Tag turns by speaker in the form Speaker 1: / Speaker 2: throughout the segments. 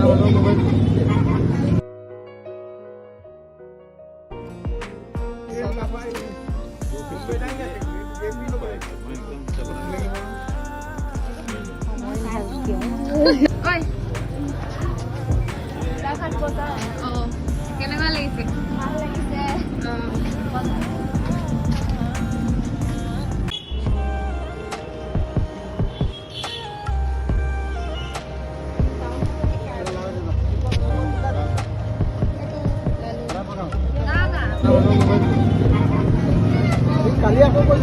Speaker 1: Oi. Dapat foto. Oh. Kenapa lagi? Mahal lagi deh.
Speaker 2: Kali aku kok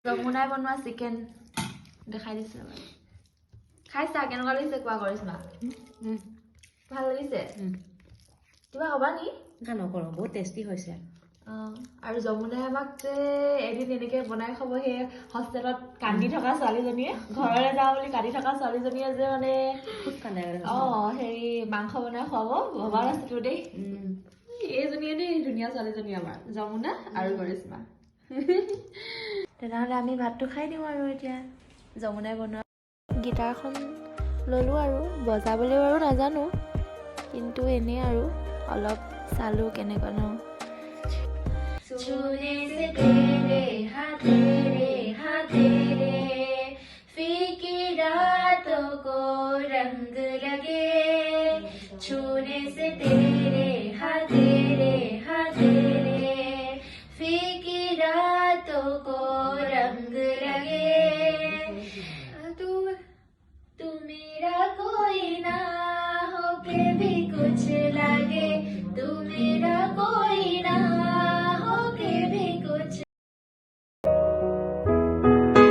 Speaker 1: যমুনাই বনোৱা chicken দেখাই দিছে খাইছা কেনেকুৱা লাগিছে কোৱা কৰিছমা ভাল লাগিছে কিবা কবা নি
Speaker 3: নকৰো বহুত টেষ্টি হৈছে
Speaker 1: আৰু যমুনাই আমাক যে এদিন এনেকে বনাই খাব সেই হষ্টেলত কান্দি থকা ছোৱালীজনীয়ে ঘৰলৈ যাওঁ বুলি কান্দি থকা ছোৱালীজনীয়ে যে মানে
Speaker 3: খুব কান্দে
Speaker 1: হেৰি মাংস বনাই খুৱাব ভবা নাছিলো দেই এইজনীয়ে দেই ধুনীয়া ছোৱালীজনী আমাৰ যমুনা আৰু কৰিছমা তেনেহ'লে আমি ভাতটো খাই দিওঁ আৰু এতিয়া যমুনাই বনোৱা গিটাৰখন ল'লোঁ আৰু বজাবলৈ বাৰু নাজানো কিন্তু এনেই আৰু অলপ চালোঁ কেনেকুৱা ন छूने से तेरे हाथ तेरे फीकी रातों को रंग लगे छूने से तेरे हाथ